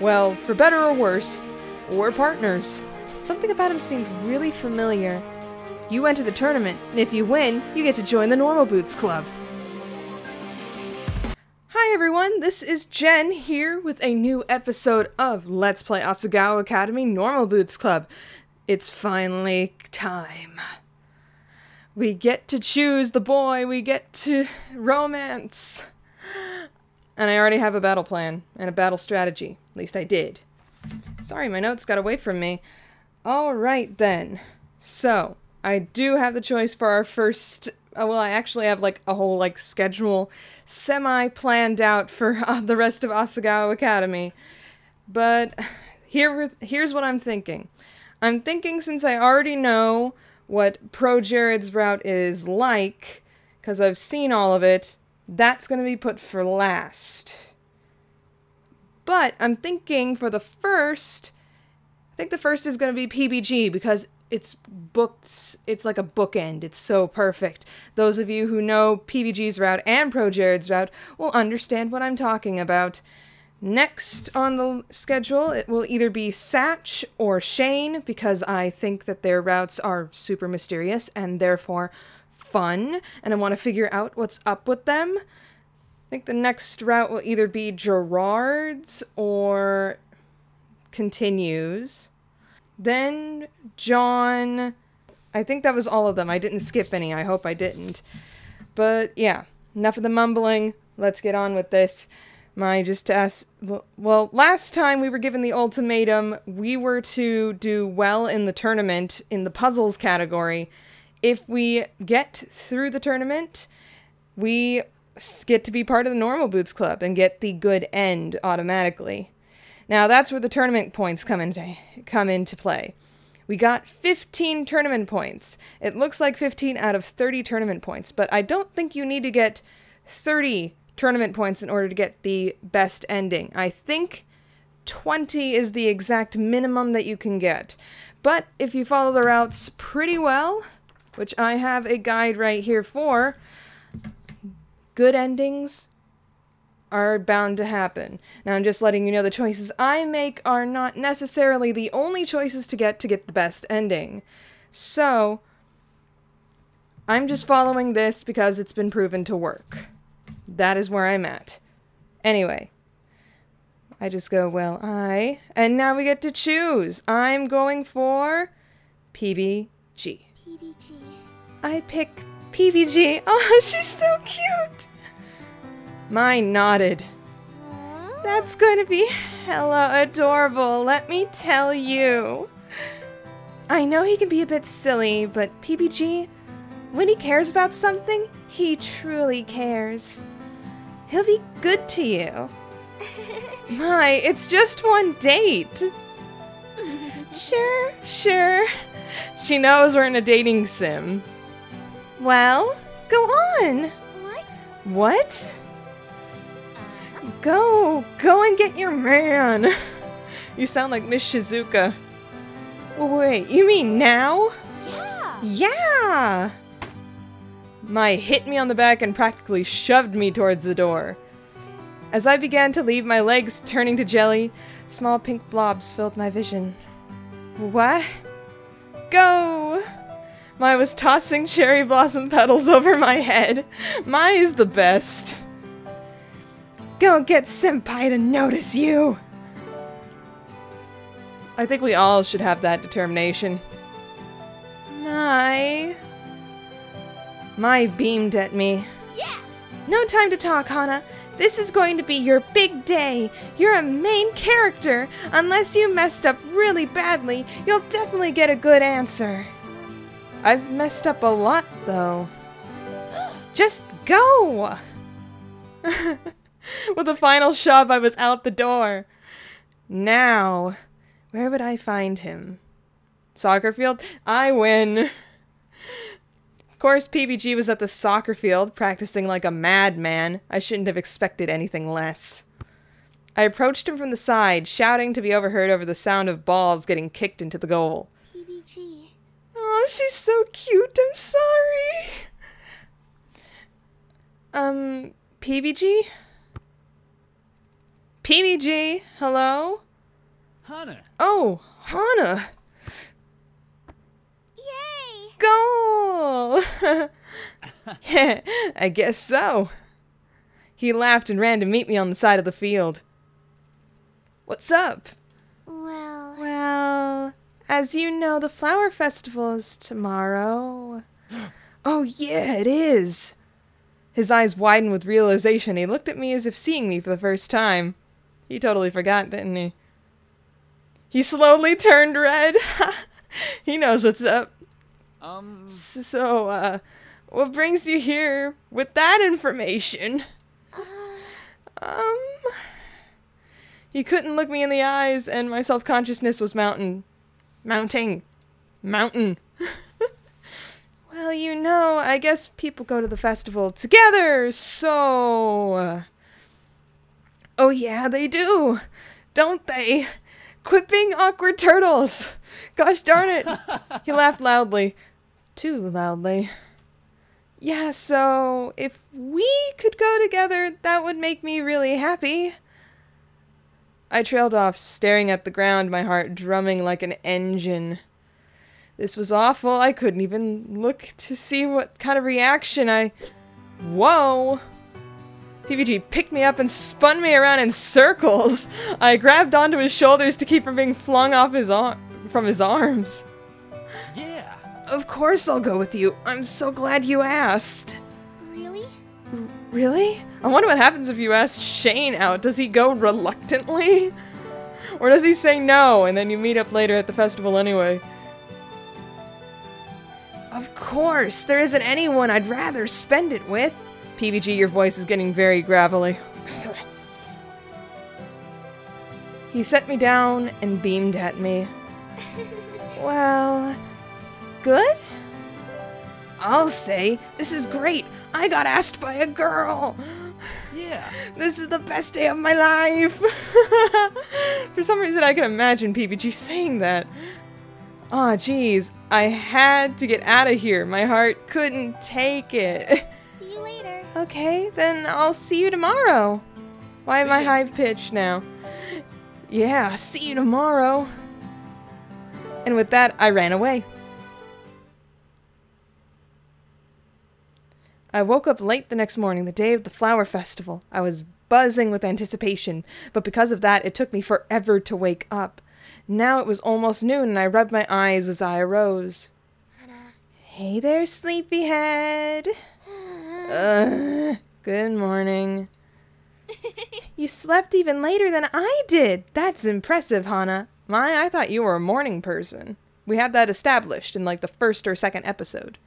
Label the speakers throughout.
Speaker 1: Well, for better or worse, we're partners. Something about him seemed really familiar. You enter the tournament, and if you win, you get to join the Normal Boots Club. Hi everyone, this is Jen here with a new episode of Let's Play Asagao Academy Normal Boots Club. It's finally time. We get to choose the boy, we get to romance. And I already have a battle plan and a battle strategy. At least I did. Sorry, my notes got away from me. Alright then. So, I do have the choice for our first... well, I actually have like a whole like schedule semi-planned out for the rest of Asagao Academy. But here's what I'm thinking. I'm thinking since I already know what Pro Jared's route is like, because I've seen all of it, that's going to be put for last. But I'm thinking for the first, I think the first is going to be PBG because it's booked, it's like a bookend. It's so perfect. Those of you who know PBG's route and Pro Jared's route will understand what I'm talking about. Next on the schedule, it will either be Satch or Shane because I think that their routes are super mysterious and therefore fun, and I want to figure out what's up with them. I think the next route will either be Gerard's or Continues. Then John. I think that was all of them. I didn't skip any. I hope I didn't. But yeah, enough of the mumbling. Let's get on with this. Well, last time we were given the ultimatum, we were to do well in the tournament in the puzzles category. If we get through the tournament, we get to be part of the Normal Boots Club and get the good end automatically. Now that's where the tournament points come into play. We got 15 tournament points. It looks like 15 out of 30 tournament points, but I don't think you need to get 30 tournament points in order to get the best ending. I think 20 is the exact minimum that you can get. But if you follow the routes pretty well, which I have a guide right here for, good endings are bound to happen. Now I'm just letting you know the choices I make are not necessarily the only choices to get the best ending. So, I'm just following this because it's been proven to work. That is where I'm at. Anyway, I just go, well, and now we get to choose. I'm going for PBG.
Speaker 2: PBG.
Speaker 1: I pick PBG. Oh, she's so cute. Mine nodded.
Speaker 2: Aww.
Speaker 1: That's going to be hella adorable, let me tell you. I know he can be a bit silly, but PBG, when he cares about something, he truly cares. He'll be good to you. My, it's just one date. Sure. She knows we're in a dating sim. Well, go on. What? Go and get your man. You sound like Miss Shizuka. Wait, you mean now? Yeah. Mai hit me on the back and practically shoved me towards the door. As I began to leave, my legs turning to jelly, small pink blobs filled my vision. What? Go! Mai was tossing cherry blossom petals over my head. Mai is the best. Go get Senpai to notice you! I think we all should have that determination. Mai beamed at me.
Speaker 2: Yeah!
Speaker 1: No time to talk, Hana. This is going to be your big day. You're a main character. Unless you messed up really badly, you'll definitely get a good answer. I've messed up a lot, though. Just go! With a final shove, I was out the door. Now, where would I find him? Soccer field? I win! Of course, PBG was at the soccer field, practicing like a madman. I shouldn't have expected anything less. I approached him from the side, shouting to be overheard over the sound of balls getting kicked into the goal.
Speaker 2: PBG.
Speaker 1: Oh, she's so cute. I'm sorry. PBG? PBG, hello?
Speaker 3: Hana.
Speaker 1: Oh, Hana.
Speaker 2: Yay!
Speaker 1: Goal! Yeah, I guess so. He laughed and ran to meet me on the side of the field. What's up? Well, as you know, the flower festival is tomorrow. Oh yeah, it is. His eyes widened with realization. He looked at me as if seeing me for the first time. He totally forgot, didn't he? He slowly turned red. He knows what's up. So, what brings you here with that information? He couldn't look me in the eyes, and my self-consciousness was mounting. Well, you know, I guess people go to the festival together, so... Oh yeah, they do, don't they? Quit being awkward turtles! Gosh darn it! He laughed loudly. Too loudly. Yeah, so if we could go together, that would make me really happy. I trailed off, staring at the ground, my heart drumming like an engine. This was awful. I couldn't even look to see what kind of reaction Whoa! PBG picked me up and spun me around in circles. I grabbed onto his shoulders to keep from being flung off from his arms.
Speaker 3: Yeah.
Speaker 1: Of course I'll go with you. I'm so glad you asked.
Speaker 2: Really?
Speaker 1: Really? I wonder what happens if you ask Shane out. Does he go reluctantly? Or does he say no and then you meet up later at the festival anyway? Of course! There isn't anyone I'd rather spend it with. PBG, your voice is getting very gravelly. He set me down and beamed at me. Well, good? I'll say, this is great. I got asked by a girl.
Speaker 3: Yeah.
Speaker 1: This is the best day of my life. For some reason, I can imagine PBG saying that. Aw, jeez. I had to get out of here. My heart couldn't take it.
Speaker 2: See you later.
Speaker 1: Okay, then I'll see you tomorrow. Why am I high-pitched now? Yeah, see you tomorrow. And with that, I ran away. I woke up late the next morning, the day of the flower festival. I was buzzing with anticipation, but because of that, it took me forever to wake up. Now it was almost noon, and I rubbed my eyes as I arose. Hey there, sleepyhead. Good morning. You slept even later than I did. That's impressive, Hana. I thought you were a morning person. We had that established in like the first or second episode.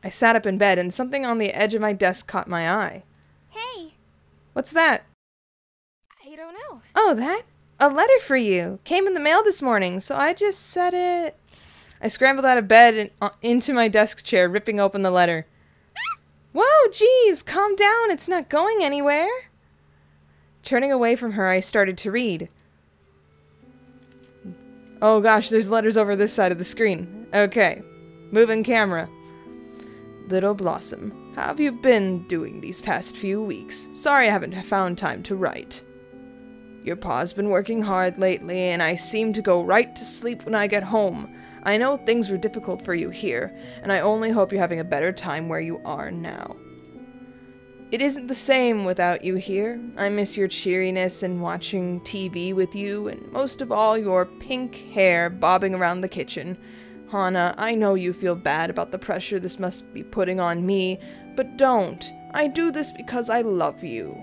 Speaker 1: I sat up in bed and something on the edge of my desk caught my eye.
Speaker 2: Hey.
Speaker 1: What's that?
Speaker 2: I don't know.
Speaker 1: Oh, that? A letter for you. Came in the mail this morning, so I just set it... I scrambled out of bed and into my desk chair, ripping open the letter. Whoa, geez, calm down. It's not going anywhere. Turning away from her, I started to read. Oh gosh, there's letters over this side of the screen. Okay. Moving camera. Little Blossom, how have you been doing these past few weeks? Sorry I haven't found time to write. Your pa's been working hard lately, and I seem to go right to sleep when I get home. I know things were difficult for you here, and I only hope you're having a better time where you are now. It isn't the same without you here. I miss your cheeriness and watching TV with you, and most of all, your pink hair bobbing around the kitchen. Hana, I know you feel bad about the pressure this must be putting on me, but don't. I do this because I love you.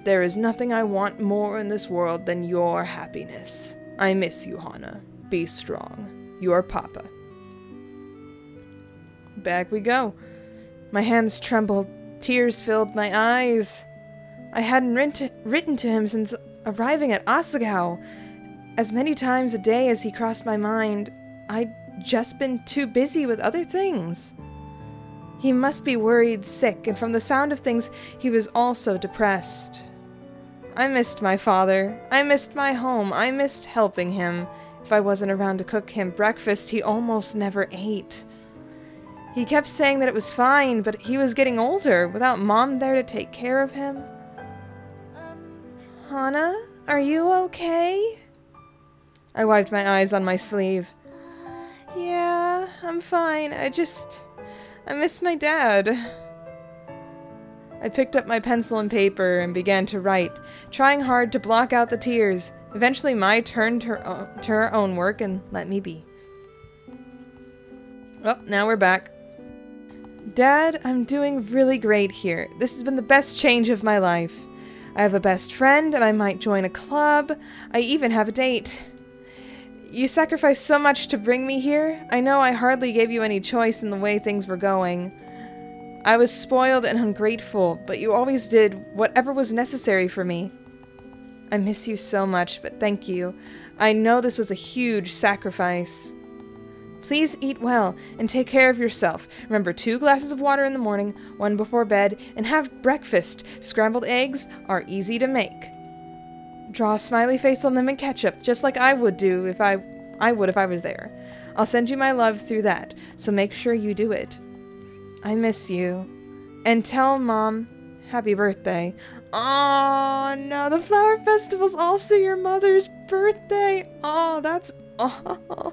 Speaker 1: There is nothing I want more in this world than your happiness. I miss you, Hana. Be strong. Your Papa. Back we go. My hands trembled. Tears filled my eyes. I hadn't written to him since arriving at Asagao. As many times a day as he crossed my mind, I'd just been too busy with other things. He must be worried sick, and from the sound of things, he was also depressed. I missed my father. I missed my home. I missed helping him. If I wasn't around to cook him breakfast, he almost never ate. He kept saying that it was fine, but he was getting older without Mom there to take care of him. Hana, are you okay? I wiped my eyes on my sleeve. Yeah, I'm fine. I miss my dad. I picked up my pencil and paper and began to write, trying hard to block out the tears. Eventually, Mai turned to her own work and let me be. Oh, now we're back. Dad, I'm doing really great here. This has been the best change of my life. I have a best friend, and I might join a club. I even have a date. You sacrificed so much to bring me here. I know I hardly gave you any choice in the way things were going. I was spoiled and ungrateful, but you always did whatever was necessary for me. I miss you so much, but thank you. I know this was a huge sacrifice. Please eat well and take care of yourself. Remember, 2 glasses of water in the morning, 1 before bed, and have breakfast. Scrambled eggs are easy to make. Draw a smiley face on them in ketchup, just like I would do if I was there. I'll send you my love through that, so make sure you do it. I miss you. And tell Mom happy birthday. Oh no, the flower festival's also your mother's birthday. Oh, that's... Oh.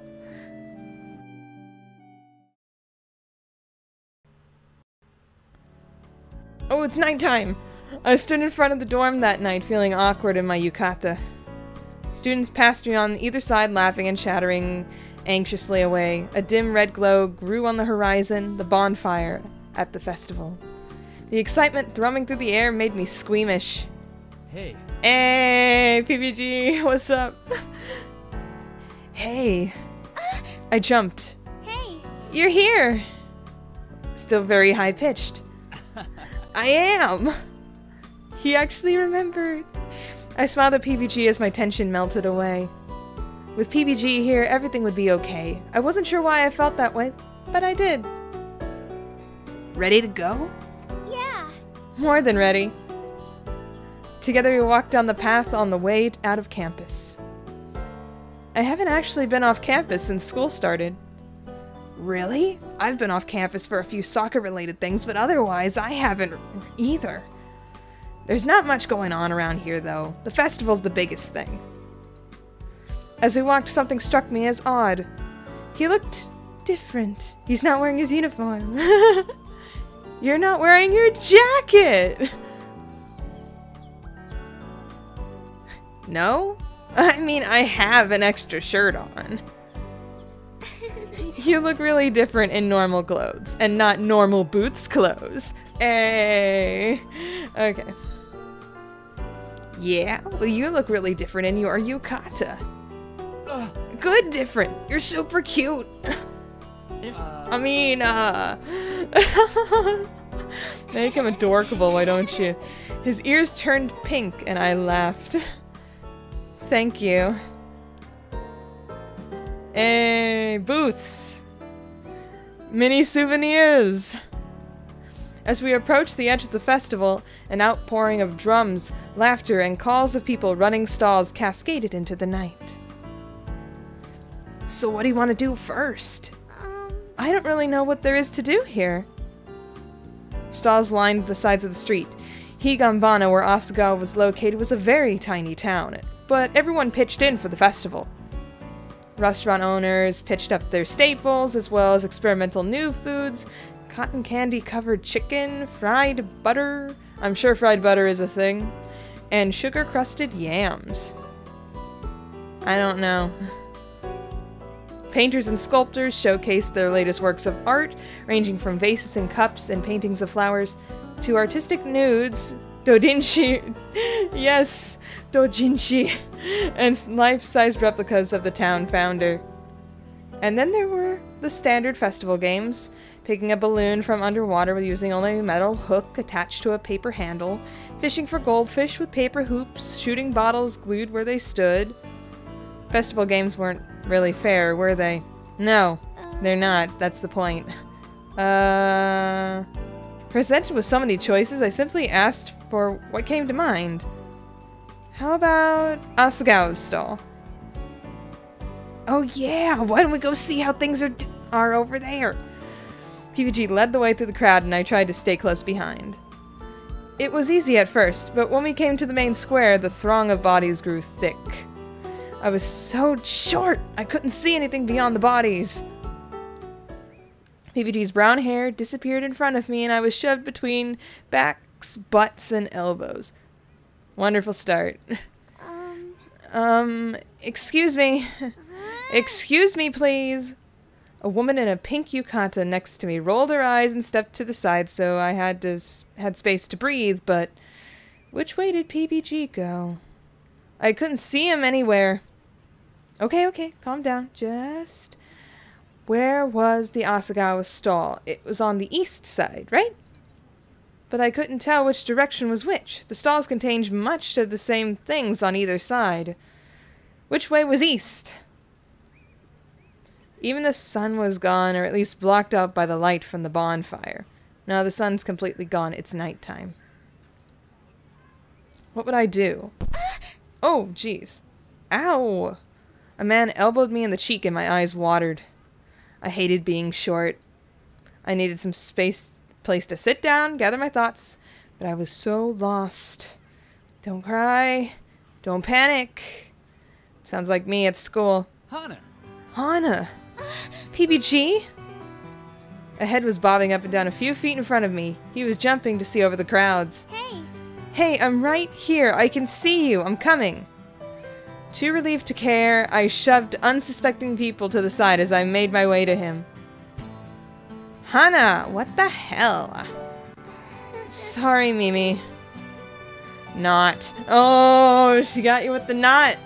Speaker 1: Oh, it's nighttime! I stood in front of the dorm that night, feeling awkward in my yukata. Students passed me on either side, laughing and chattering anxiously away. A dim red glow grew on the horizon, the bonfire at the festival. The excitement thrumming through the air made me squeamish.
Speaker 3: Hey.
Speaker 1: Hey, PBG, what's up? Hey. I jumped.
Speaker 2: Hey.
Speaker 1: You're here! Still very high-pitched. I am! He actually remembered. I smiled at PBG as my tension melted away. With PBG here, everything would be okay. I wasn't sure why I felt that way, but I did. Ready to go?
Speaker 2: Yeah.
Speaker 1: More than ready. Together we walked down the path on the way out of campus. I haven't actually been off campus since school started. Really? I've been off campus for a few soccer-related things, but otherwise I haven't either. There's not much going on around here, though. The festival's the biggest thing. As we walked, something struck me as odd. He looked different. He's not wearing his uniform. You're not wearing your jacket! No? I mean, I have an extra shirt on. You look really different in normal clothes, and not normal Boots clothes. Hey. Okay. Yeah, well you look really different in your yukata. Good different. You're super cute. I mean, make him adorkable, why don't you? His ears turned pink, and I laughed. Thank you. Hey, booths! Mini souvenirs! As we approached the edge of the festival, an outpouring of drums, laughter, and calls of people running stalls cascaded into the night. So what do you want to do first? I don't really know what there is to do here. Stalls lined the sides of the street. Higanbana, where Asagao was located, was a very tiny town, but everyone pitched in for the festival. Restaurant owners pitched up their staples, as well as experimental new foods, cotton candy-covered chicken, fried butter, I'm sure fried butter is a thing, and sugar-crusted yams. I don't know. Painters and sculptors showcased their latest works of art, ranging from vases and cups and paintings of flowers, to artistic nudes, dojinshi, yes, dojinshi, and life-sized replicas of the town founder. And then there were the standard festival games, picking a balloon from underwater with using only a metal hook attached to a paper handle, fishing for goldfish with paper hoops, shooting bottles glued where they stood. Festival games weren't really fair, were they? No, they're not. That's the point. Presented with so many choices, I simply asked for what came to mind. How about Asagao's stall? Oh yeah, why don't we go see how things are over there? PBG led the way through the crowd and I tried to stay close behind. It was easy at first, but when we came to the main square, the throng of bodies grew thick. I was so short, I couldn't see anything beyond the bodies. PBG's brown hair disappeared in front of me and I was shoved between backs, butts, and elbows. Wonderful start. Excuse me. Excuse me, please. A woman in a pink yukata next to me rolled her eyes and stepped to the side, so I had space to breathe, but which way did PBG go? I couldn't see him anywhere. Okay, calm down. Just... Where was the Asagao stall? It was on the east side, right? But I couldn't tell which direction was which. The stalls contained much of the same things on either side. Which way was east? Even the sun was gone, or at least blocked out by the light from the bonfire. Now the sun's completely gone. It's nighttime. What would I do? Oh, jeez. Ow! A man elbowed me in the cheek and my eyes watered. I hated being short. I needed some place to sit down, gather my thoughts, but I was so lost. Don't cry. Don't panic. Sounds like me at school. Hana! PBG? A head was bobbing up and down a few feet in front of me. He was jumping to see over the crowds. Hey, I'm right here. I can see you. I'm coming. Too relieved to care, I shoved unsuspecting people to the side as I made my way to him. Hana, what the hell? Sorry, Mimi. Knot. Oh, she got you with the knot.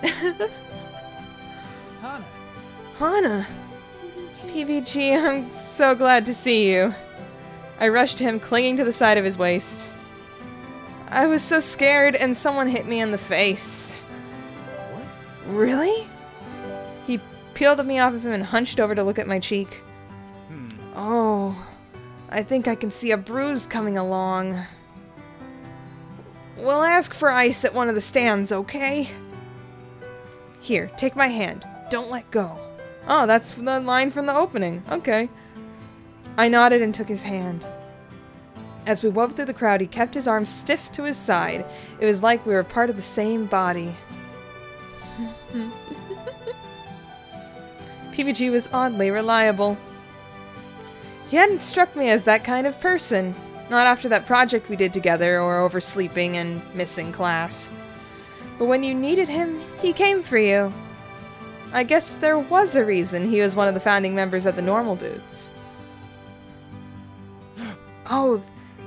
Speaker 1: Hana. PBG, I'm so glad to see you. I rushed to him, clinging to the side of his waist. I was so scared, and someone hit me in the face. Really? He peeled me off of him and hunched over to look at my cheek. Oh, I think I can see a bruise coming along. We'll ask for ice at one of the stands, okay? Here, take my hand. Don't let go. Oh, that's the line from the opening. Okay. I nodded and took his hand. As we wove through the crowd, he kept his arms stiff to his side. It was like we were part of the same body. PBG was oddly reliable. He hadn't struck me as that kind of person. Not after that project we did together, or oversleeping and missing class. But when you needed him, he came for you. I guess there was a reason he was one of the founding members of the Normal Boots. Oh,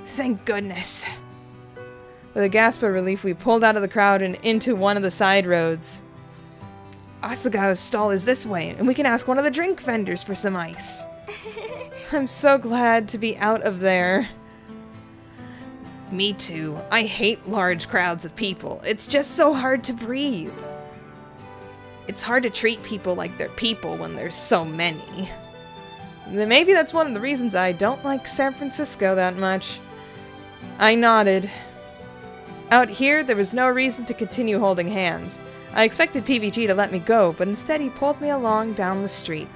Speaker 1: thank goodness. With a gasp of relief, we pulled out of the crowd and into one of the side roads. Asagao's stall is this way, and we can ask one of the drink vendors for some ice. I'm so glad to be out of there. Me too. I hate large crowds of people. It's just so hard to breathe. It's hard to treat people like they're people when there's so many. Maybe that's one of the reasons I don't like San Francisco that much. I nodded. Out here, there was no reason to continue holding hands. I expected PBG to let me go, but instead he pulled me along down the street.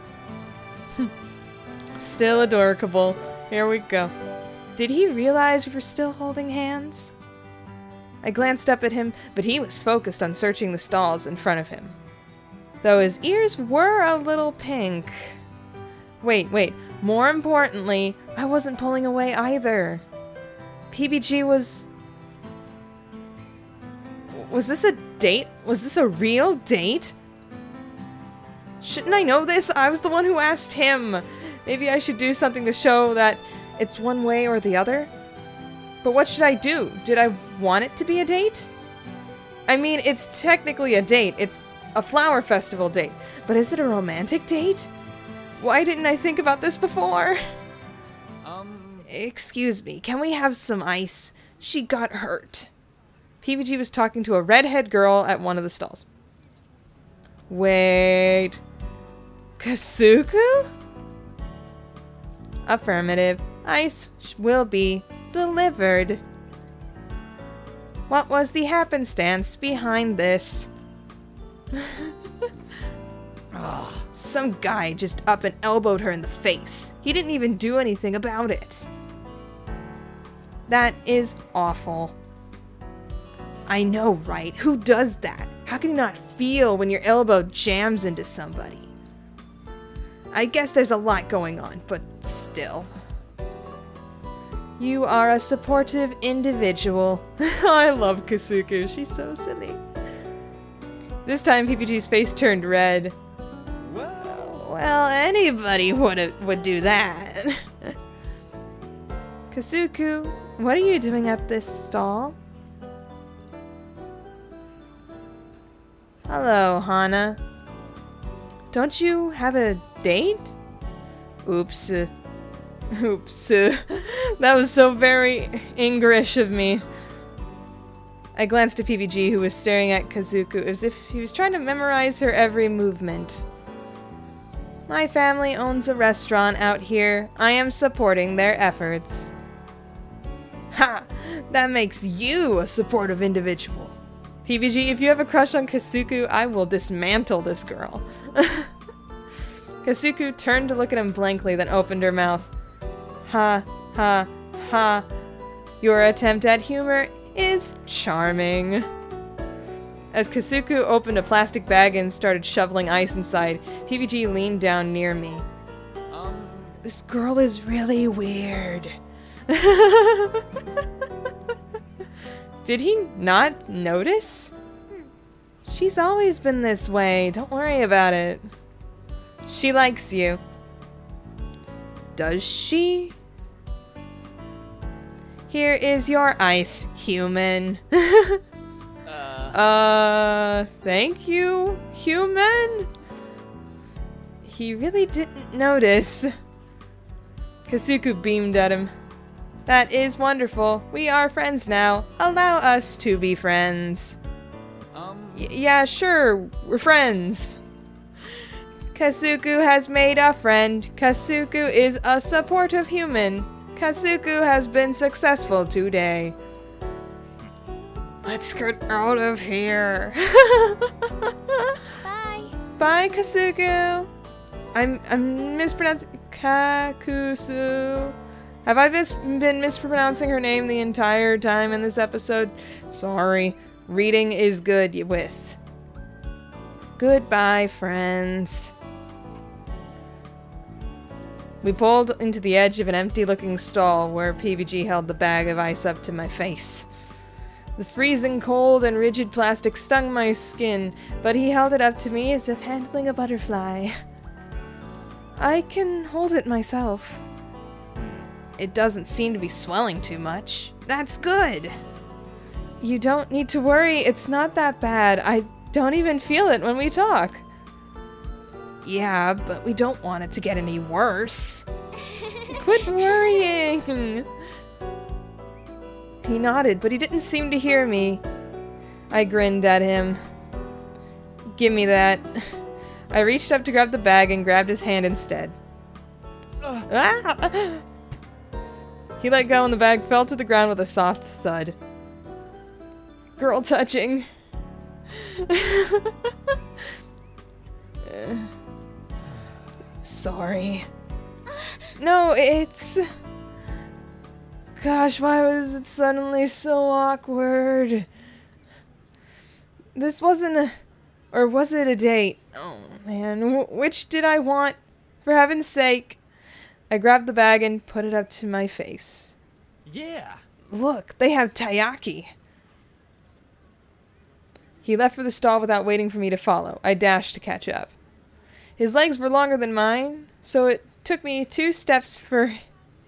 Speaker 1: Still adorable. Here we go. Did he realize we were still holding hands? I glanced up at him, but he was focused on searching the stalls in front of him. Though his ears were a little pink. Wait. More importantly, I wasn't pulling away either. PBG was... Was this a date? Was this a real date? Shouldn't I know this? I was the one who asked him. Maybe I should do something to show that it's one way or the other. But what should I do? Did I want it to be a date? I mean, it's technically a date. It's a flower festival date. But is it a romantic date? Why didn't I think about this before? Excuse me, can we have some ice? She got hurt. PBG was talking to a redhead girl at one of the stalls. Wait. Kasuku? Affirmative. Ice will be delivered. What was the happenstance behind this? Some guy just up and elbowed her in the face. He didn't even do anything about it. That is awful. I know, right? Who does that? How can you not feel when your elbow jams into somebody? I guess there's a lot going on, but still. You are a supportive individual. I love Kasuku. She's so silly. This time, PBG's face turned red. Well, anybody would do that. Kasuku, what are you doing at this stall? Hello, Hana. Don't you have a date? Oops. Oops. That was so very English of me. I glanced at PBG, who was staring at Kasuku as if he was trying to memorize her every movement. My family owns a restaurant out here. I am supporting their efforts. Ha! That makes you a supportive individual. PBG, if you have a crush on Kasuku, I will dismantle this girl. Kasuku turned to look at him blankly, then opened her mouth. Ha, ha, ha. Your attempt at humor is charming. As Kasuku opened a plastic bag and started shoveling ice inside, PBG leaned down near me. This girl is really weird. Did he not notice? She's always been this way. Don't worry about it. She likes you. Does she? Here is your ice, human. Thank you, human? He really didn't notice. Kasuku beamed at him. That is wonderful. We are friends now. Allow us to be friends. Yeah, sure. We're friends. Kasuku has made a friend. Kasuku is a supportive human. Kasuku has been successful today. Let's get out of here.
Speaker 2: Bye.
Speaker 1: Bye, Kasuku. I'm mispronouncing Kakusu. Have I been mispronouncing her name the entire time in this episode? Sorry. Reading is good with. Goodbye, friends. We pulled into the edge of an empty-looking stall where PBG held the bag of ice up to my face. The freezing cold and rigid plastic stung my skin, but he held it up to me as if handling a butterfly. I can hold it myself. It doesn't seem to be swelling too much. That's good! You don't need to worry, it's not that bad. I don't even feel it when we talk. Yeah, but we don't want it to get any worse. Quit worrying! He nodded, but he didn't seem to hear me. I grinned at him. Give me that. I reached up to grab the bag and grabbed his hand instead. Ah! He let go and the bag fell to the ground with a soft thud. Girl touching. Sorry. No, it's... Gosh, why was it suddenly so awkward? This wasn't a... Or was it a date? Oh, man. Which did I want? For heaven's sake. I grabbed the bag and put it up to my face.
Speaker 3: Yeah.
Speaker 1: Look, they have taiyaki. He left for the stall without waiting for me to follow. I dashed to catch up. His legs were longer than mine, so it took me 2 steps for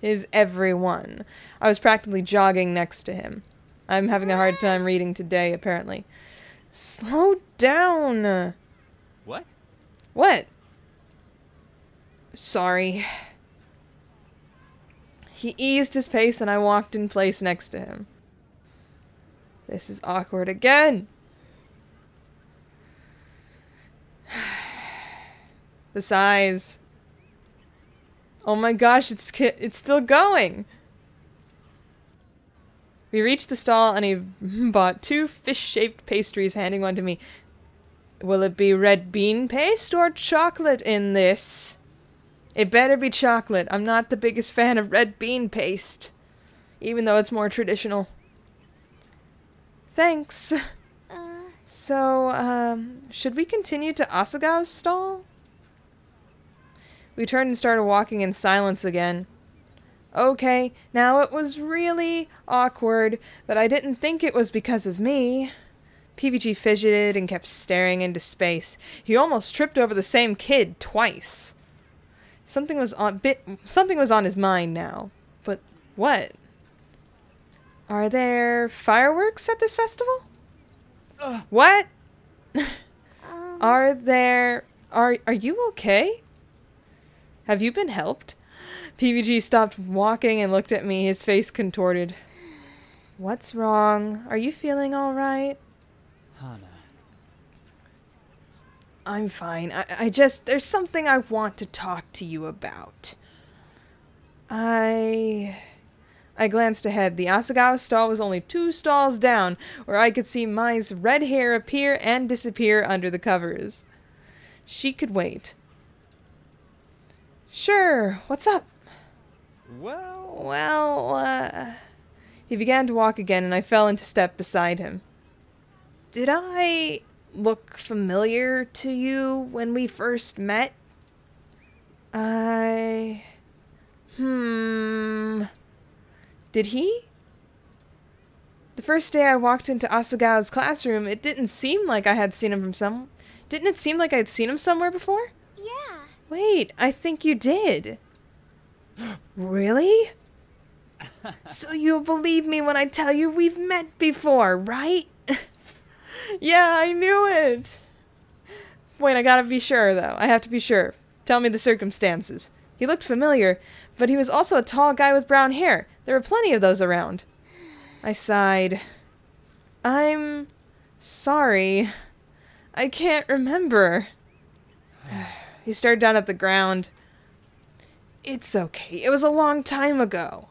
Speaker 1: his every one. I was practically jogging next to him. I'm having a hard time reading today, apparently. Slow down!
Speaker 3: What?
Speaker 1: What? Sorry. He eased his pace and I walked in place next to him. This is awkward again! The size. Oh my gosh, it's still going! We reached the stall and he bought 2 fish-shaped pastries, handing one to me. Will it be red bean paste or chocolate in this? It better be chocolate. I'm not the biggest fan of red bean paste, even though it's more traditional. Thanks. So, should we continue to Asagao's stall? We turned and started walking in silence again. Okay, now it was really awkward, but I didn't think it was because of me. PBG fidgeted and kept staring into space. He almost tripped over the same kid twice. Something was on his mind now. But what? Are there fireworks at this festival? What? Are you okay? Have you been helped? PBG stopped walking and looked at me, his face contorted. What's wrong? Are you feeling all right?
Speaker 3: Hana.
Speaker 1: I'm fine. There's something I want to talk to you about. I glanced ahead. The Asagao stall was only 2 stalls down, where I could see Mai's red hair appear and disappear under the covers. She could wait. Sure, what's up? Well, he began to walk again, and I fell into step beside him. Did I look familiar to you when we first met? Did he? The first day I walked into Asagao's classroom, it didn't seem like I had seen him Didn't it seem like I'd seen him somewhere before?
Speaker 2: Yeah.
Speaker 1: Wait, I think you did. Really? So you'll believe me when I tell you we've met before, right? Yeah, I knew it. Wait, I gotta be sure, though. I have to be sure. Tell me the circumstances. He looked familiar, but he was also a tall guy with brown hair. There were plenty of those around. I sighed. I'm sorry. I can't remember. He stared down at the ground. It's okay. It was a long time ago.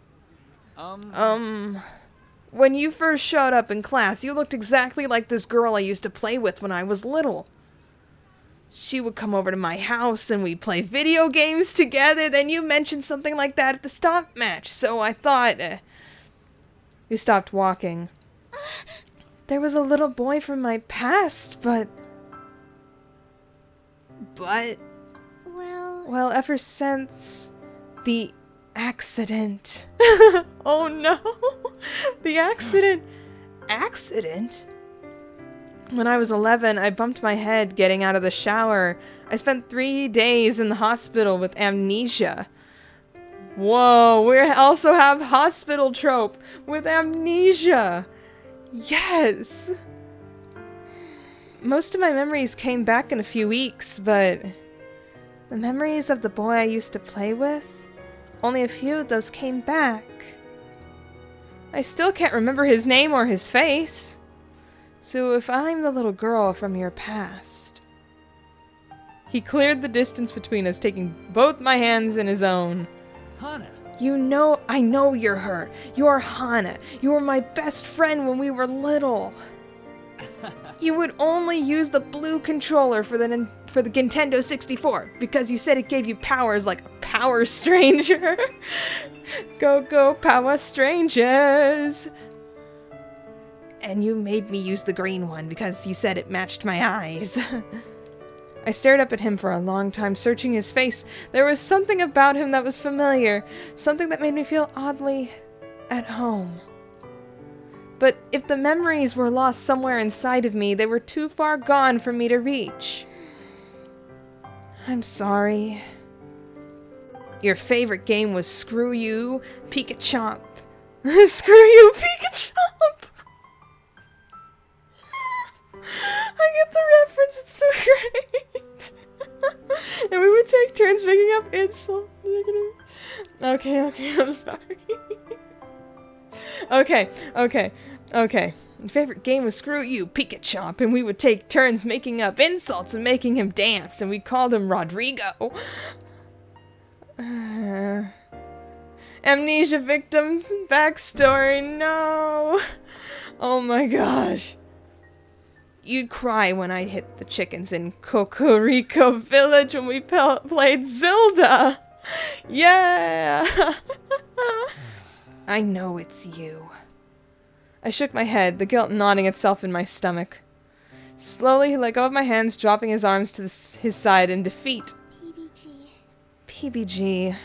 Speaker 1: When you first showed up in class, you looked exactly like this girl I used to play with when I was little. She would come over to my house and we'd play video games together. Then you mentioned something like that at the stomp match, so I thought... We stopped walking. There was a little boy from my past, but... Well, ever since the accident. Oh no! The accident! Accident? When I was 11, I bumped my head getting out of the shower. I spent 3 days in the hospital with amnesia. Whoa, we also have hospital trope with amnesia. Yes! Most of my memories came back in a few weeks, but the memories of the boy I used to play with, only a few of those came back. I still can't remember his name or his face. So if I'm the little girl from your past... He cleared the distance between us, taking both my hands in his own.
Speaker 3: Hana.
Speaker 1: I know you're her. You're Hana. You were my best friend when we were little. You would only use the blue controller for the Nintendo 64 because you said it gave you powers like a Power Stranger. Go, Power Strangers. And you made me use the green one because you said it matched my eyes. I stared up at him for a long time, searching his face. There was something about him that was familiar, something that made me feel oddly at home. But if the memories were lost somewhere inside of me, they were too far gone for me to reach. I'm sorry. Your favorite game was Screw You, Pika-Chomp. Screw You, Pika-Chomp! I get the reference, it's so great! And we would take turns making up insults. Okay, I'm sorry. Okay. My favorite game was Screw You, Pika-Chomp, and we would take turns making up insults and making him dance, and we called him Rodrigo. Amnesia victim backstory, no! Oh my gosh. you'd cry when I hit the chickens in Cocorico Village when we played Zelda. Yeah! I know it's you. I shook my head, the guilt gnawing itself in my stomach. Slowly, he let go of my hands, dropping his arms to his side in defeat.
Speaker 2: PBG.
Speaker 1: PBG.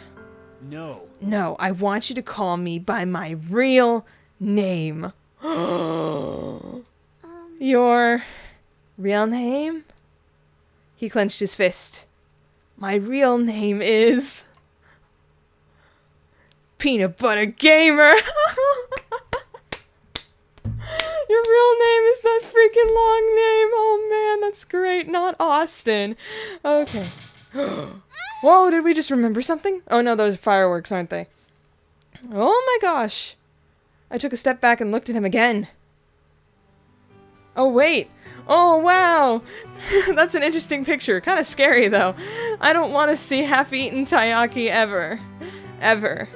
Speaker 3: No.
Speaker 1: No, I want you to call me by my real name. Your real name? He clenched his fist. My real name is... Peanut Butter Gamer! Your real name is that freaking long name! Oh man, that's great. Not Austin. Okay. Whoa, did we just remember something? Oh no, those are fireworks, aren't they? Oh my gosh. I took a step back and looked at him again. Oh wait. Oh wow. That's an interesting picture. Kind of scary though. I don't want to see half-eaten taiyaki ever. Ever.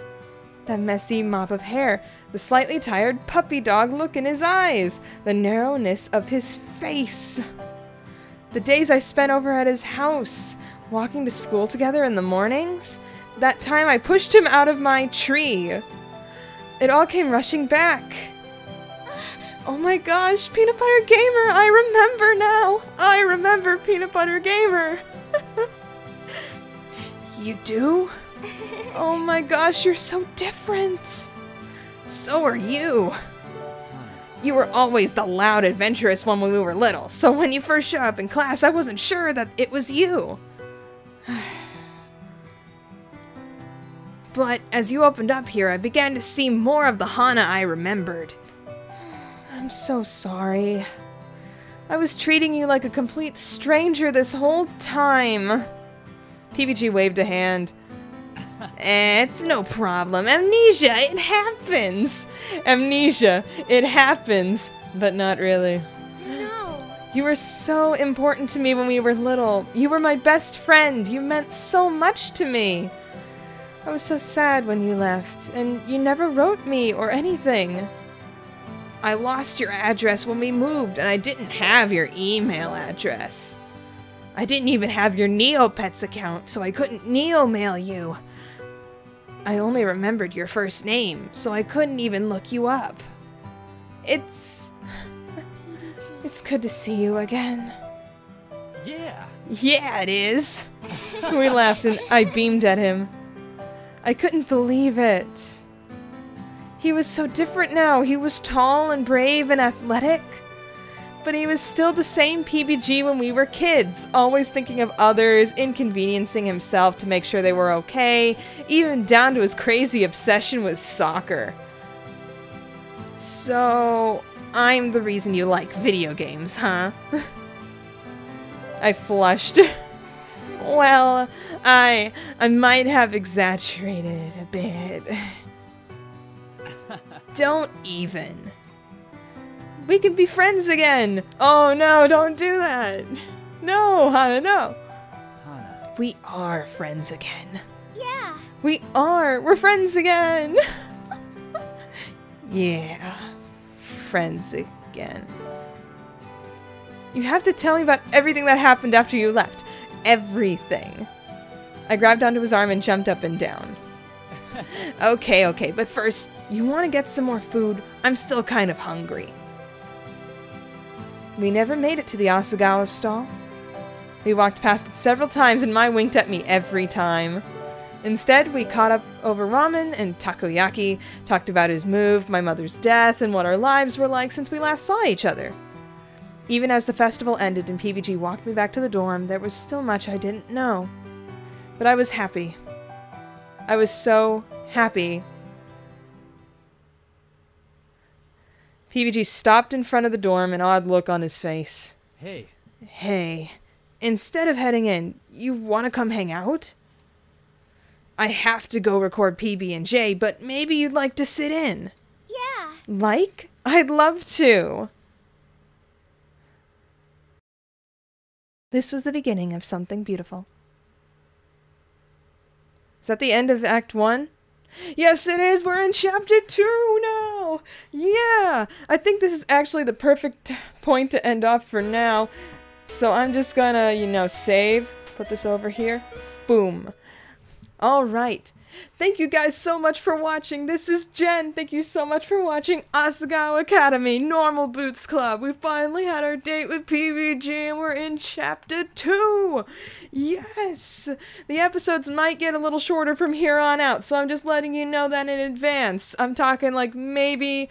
Speaker 1: That messy mop of hair. The slightly tired puppy dog look in his eyes. The narrowness of his face. The days I spent over at his house. Walking to school together in the mornings. That time I pushed him out of my tree. It all came rushing back. Oh my gosh, Peanut Butter Gamer, I remember now. I remember Peanut Butter Gamer. You do? Oh my gosh, you're so different. So are you. You were always the loud, adventurous one when we were little, so when you first showed up in class, I wasn't sure that it was you. But as you opened up here, I began to see more of the Hana I remembered. I'm so sorry. I was treating you like a complete stranger this whole time. PBG waved a hand. It's no problem. Amnesia, it happens. Amnesia, it happens. But not really.
Speaker 2: No.
Speaker 1: You were so important to me when we were little. You were my best friend. You meant so much to me. I was so sad when you left, and you never wrote me or anything. I lost your address when we moved, and I didn't have your email address. I didn't even have your Neopets account, so I couldn't Neo-mail you. I only remembered your first name, so I couldn't even look you up. It's good to see you again.
Speaker 3: Yeah.
Speaker 1: Yeah, it is. We laughed, and I beamed at him. I couldn't believe it. He was so different now. He was tall and brave and athletic. But he was still the same PBG when we were kids, always thinking of others, inconveniencing himself to make sure they were okay, even down to his crazy obsession with soccer. So, I'm the reason you like video games, huh? I flushed. Well, I might have exaggerated a bit. Don't even. We can be friends again. Oh no, don't do that. No, Hana, no.
Speaker 3: Hana.
Speaker 1: We are friends again.
Speaker 2: Yeah.
Speaker 1: We are. We're friends again. Yeah, friends again. You have to tell me about everything that happened after you left. Everything. I grabbed onto his arm and jumped up and down. Okay, but first, you want to get some more food? I'm still kind of hungry. We never made it to the Asagao stall. We walked past it several times and Mai winked at me every time. Instead, we caught up over ramen and takoyaki, talked about his move, my mother's death, and what our lives were like since we last saw each other. Even as the festival ended and PBG walked me back to the dorm, there was still much I didn't know. But I was happy. I was so happy. PBG stopped in front of the dorm, an odd look on his face.
Speaker 3: Hey.
Speaker 1: Hey, instead of heading in, you want to come hang out? I have to go record PB&J, but maybe you'd like to sit in.
Speaker 2: Yeah.
Speaker 1: Like? I'd love to. This was the beginning of something beautiful. Is that the end of Act 1? Yes, it is! We're in Chapter 2 now! go! Yeah! I think this is actually the perfect point to end off for now. So I'm just gonna, you know, save. Put this over here. Boom. Alright. Thank you guys so much for watching. This is Jen. Thank you so much for watching Asagao Academy Normal Boots Club. We finally had our date with PBG and we're in Chapter 2. Yes! The episodes might get a little shorter from here on out, so I'm just letting you know that in advance. I'm talking like maybe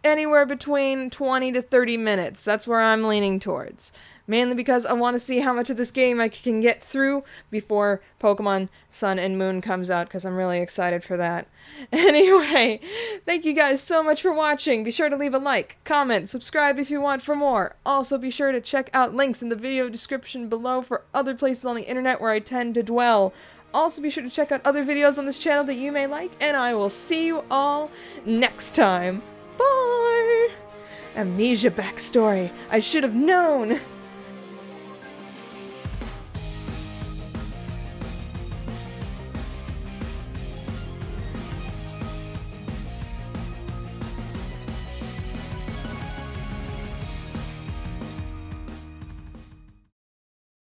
Speaker 1: anywhere between 20 to 30 minutes. That's where I'm leaning towards. Mainly because I want to see how much of this game I can get through before Pokemon Sun and Moon comes out, because I'm really excited for that. Anyway, thank you guys so much for watching. Be sure to leave a like, comment, subscribe if you want for more. Also, be sure to check out links in the video description below for other places on the internet where I tend to dwell. Also, be sure to check out other videos on this channel that you may like, and I will see you all next time. Bye! Amnesia backstory. I should have known.